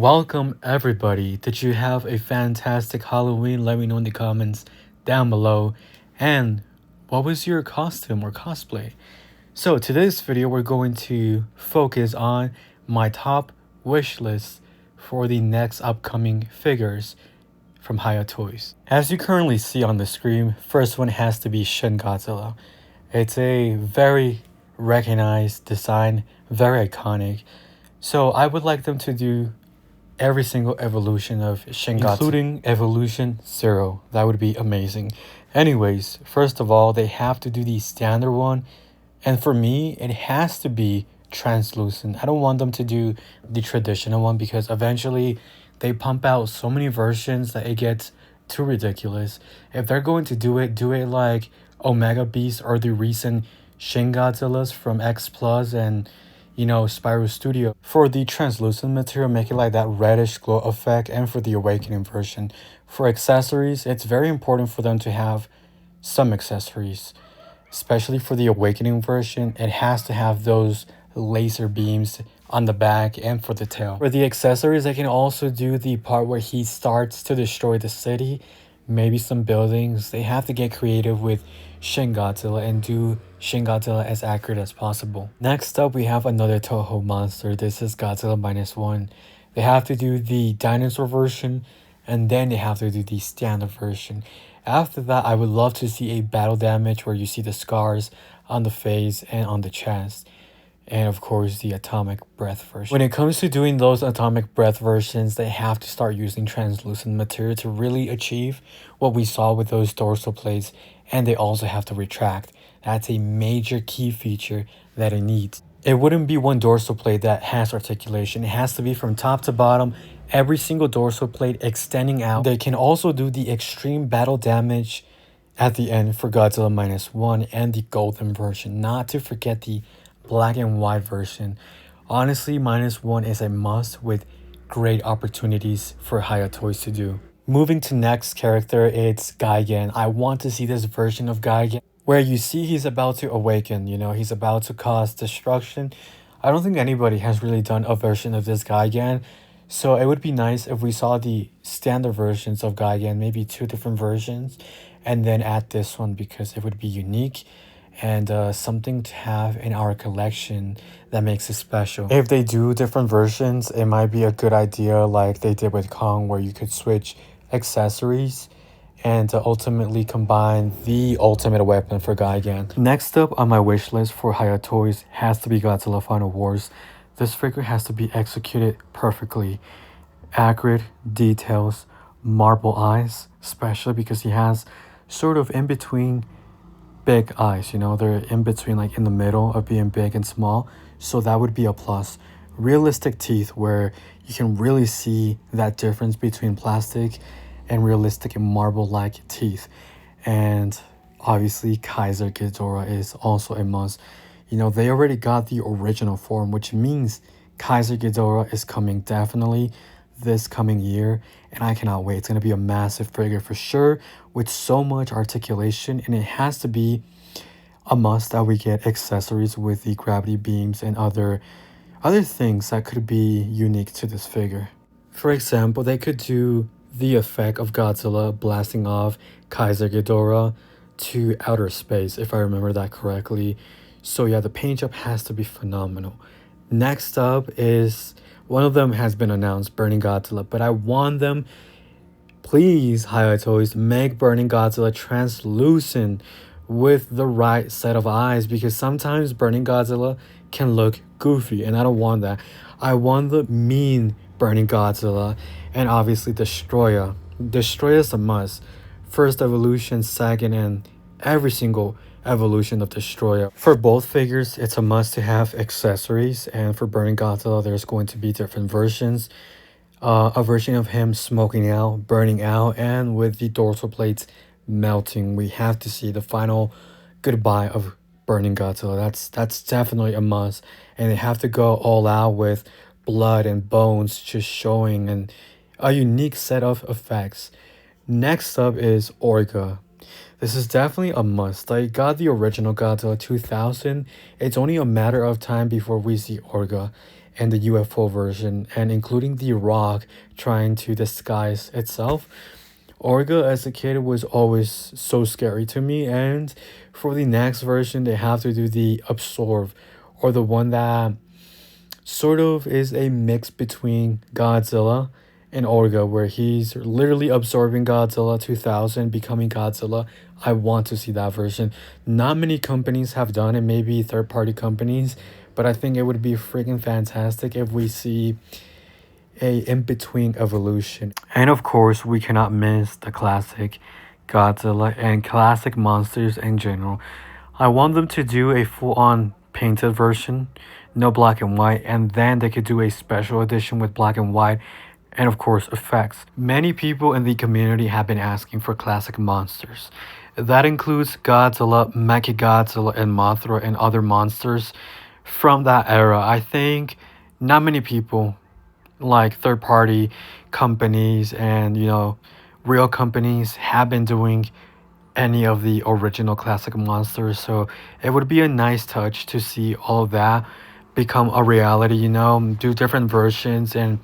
Welcome everybody. Did you have a fantastic Halloween? Let me know in the comments down below. And what was your costume or cosplay? So today's video we're going to focus on my top wish list for the next upcoming figures from Hiya Toys. As you currently see on the screen, first one has to be Shin Godzilla. It's a very recognized design, very iconic. So I would like them to do every single evolution of Shin Godzilla, including evolution 0. That would be amazing. Anyways, first of all, they have to do the standard one. And for me, it has to be translucent. I don't want them to do the traditional one because eventually they pump out so many versions that it gets too ridiculous. If they're going to do it like Omega Beast or the recent Shin Godzillas from X Plus and Spyro Studio. For the translucent material, make it like that reddish glow effect, and for the awakening version. For accessories, it's very important for them to have some accessories. Especially for the awakening version, it has to have those laser beams on the back and for the tail. For the accessories, they can also do the part where he starts to destroy the city, maybe some buildings. They have to get creative with Shin Godzilla and do Shin Godzilla as accurate as possible. Next up, we have another Toho monster. This is Godzilla -1. They have to do the dinosaur version and then they have to do the standard version. After that, I would love to see a battle damage where you see the scars on the face and on the chest. And of course, the atomic breath version. When it comes to doing those atomic breath versions, they have to start using translucent material to really achieve what we saw with those dorsal plates. And they also have to retract. That's a major key feature that it needs. It wouldn't be one dorsal plate that has articulation. It has to be from top to bottom, every single dorsal plate extending out. They can also do the extreme battle damage at the end for Godzilla -1 and the golden version. Not to forget the black and white version. Honestly, -1 is a must with great opportunities for Hiya Toys to do. Moving to next character, it's Gigan. I want to see this version of Gigan where you see he's about to awaken, he's about to cause destruction. I don't think anybody has really done a version of this Gigan. So it would be nice if we saw the standard versions of Gigan, maybe 2 different versions, and then add this one because it would be unique and something to have in our collection that makes it special. If they do different versions, it might be a good idea like they did with Kong where you could switch accessories and ultimately combine the ultimate weapon for Gigan. Next up on my wish list for Hiya Toys has to be Godzilla Final Wars. This figure has to be executed perfectly. Accurate details, marble eyes, especially because he has sort of in between big eyes, they're in between, like in the middle of being big and small, so that would be a plus. Realistic teeth where you can really see that difference between plastic and realistic and marble-like teeth. And obviously Kaiser Ghidorah is also a must. They already got the original form, which means Kaiser Ghidorah is coming definitely this coming year, and I cannot wait. It's going to be a massive figure for sure with so much articulation, and it has to be a must that we get accessories with the gravity beams and other things that could be unique to this figure. For example, they could do the effect of Godzilla blasting off Kaiser Ghidorah to outer space, if I remember that correctly. So yeah, the paint job has to be phenomenal. Next up is, one of them has been announced, Burning Godzilla, but I want them, please, Hiya Toys, make Burning Godzilla translucent with the right set of eyes, because sometimes Burning Godzilla can look goofy, and I don't want that. I want the mean Burning Godzilla, and obviously Destoroyah. Destoroyah is a must. First evolution, second, and every single evolution of Destoroyah. For both figures, it's a must to have accessories, and for Burning Godzilla, there's going to be different versions. A version of him smoking out, burning out, and with the dorsal plates melting. We have to see the final goodbye of Burning Godzilla. That's definitely a must, and they have to go all out with blood and bones just showing, and a unique set of effects. Next up is Orga. This is definitely a must. I got the original Godzilla 2000. It's only a matter of time before we see Orga. and the UFO version, and including the rock trying to disguise itself. Orga as a kid was always so scary to me, and for the next version, they have to do the absorb, or the one that sort of is a mix between Godzilla and Orga, where he's literally absorbing Godzilla 2000, becoming Godzilla. I want to see that version. Not many companies have done it, maybe third party companies, but I think it would be freaking fantastic if we see a in-between evolution. And of course, we cannot miss the classic Godzilla and classic monsters in general. I want them to do a full-on painted version, no black and white, and then they could do a special edition with black and white, and of course effects. Many people in the community have been asking for classic monsters. That includes Godzilla, Mechagodzilla, and Mothra, and other monsters from that era. I think not many people, like third party companies and real companies, have been doing any of the original classic monsters, so it would be a nice touch to see all of that become a reality, do different versions and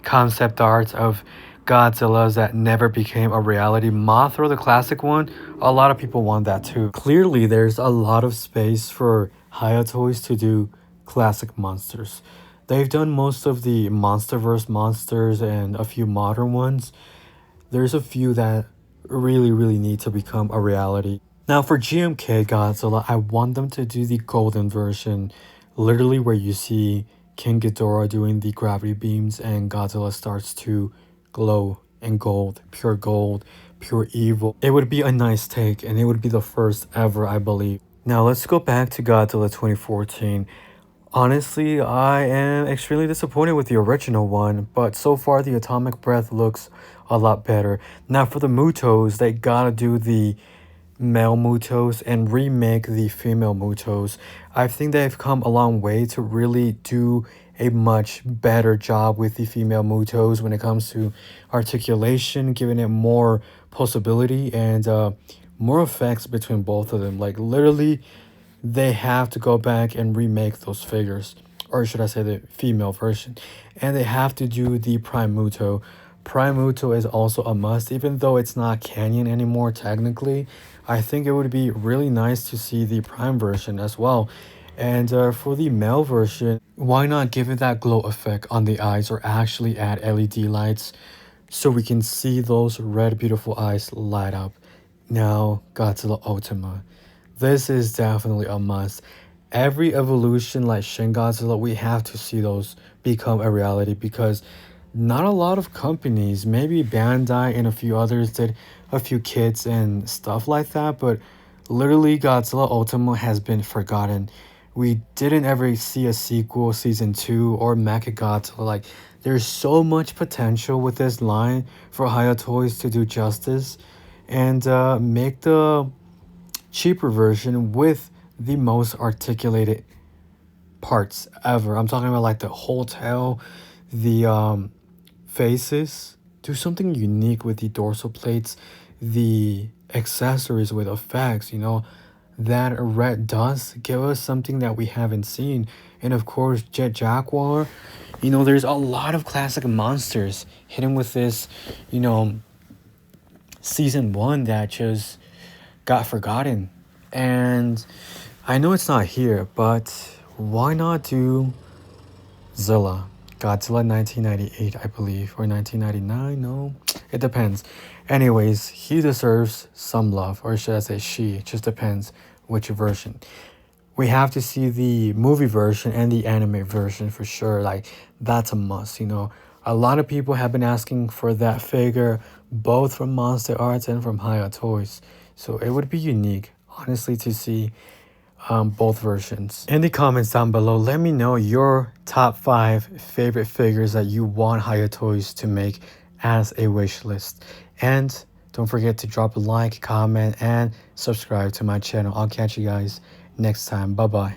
concept arts of Godzillas that never became a reality. Mothra, the classic one, a lot of people want that too. Clearly there's a lot of space for Hiya Toys to do classic monsters. They've done most of the Monsterverse monsters and a few modern ones. There's a few that really need to become a reality. Now for GMK Godzilla, I want them to do the golden version, literally where you see King Ghidorah doing the gravity beams and Godzilla starts to glow in gold, pure evil. It would be a nice take, and it would be the first ever, I believe. Now let's go back to Godzilla 2014. Honestly, I am extremely disappointed with the original one, but so far the Atomic Breath looks a lot better. Now for the Mutos, they gotta do the male Mutos and remake the female Mutos. I think they've come a long way to really do a much better job with the female Mutos when it comes to articulation, giving it more possibility and more effects between both of them. Like literally, they have to go back and remake those figures, or should I say the female version, and they have to do the Prime Muto. Prime Muto is also a must, even though it's not canon anymore technically. I think it would be really nice to see the Prime version as well. And for the male version, why not give it that glow effect on the eyes, or actually add LED lights so we can see those red beautiful eyes light up. Now Godzilla Ultima. This is definitely a must. Every evolution like Shin Godzilla, we have to see those become a reality, because not a lot of companies, maybe Bandai and a few others, did a few kits and stuff like that, but literally Godzilla Ultima has been forgotten. We didn't ever see a sequel, season 2, or Mechagodzilla. Like, there's so much potential with this line for Hiya Toys to do justice and make the cheaper version with the most articulated parts ever. I'm talking about like the whole tail, the faces. Do something unique with the dorsal plates, the accessories with effects, that red dust, give us something that we haven't seen. And of course Jet Jaguar, there's a lot of classic monsters hidden with this season 1 that just got forgotten. And I know it's not here, but why not do Zilla? Godzilla 1998, I believe, or 1999, no, it depends. Anyways, he deserves some love, or should I say she, it just depends which version. We have to see the movie version and the anime version for sure. Like, that's a must. A lot of people have been asking for that figure, both from Monster Arts and from Hiya Toys, so it would be unique, honestly, to see both versions. In the comments down below, let me know your top 5 favorite figures that you want Hiya Toys to make as a wish list. And don't forget to drop a like, comment, and subscribe to my channel. I'll catch you guys next time. Bye bye.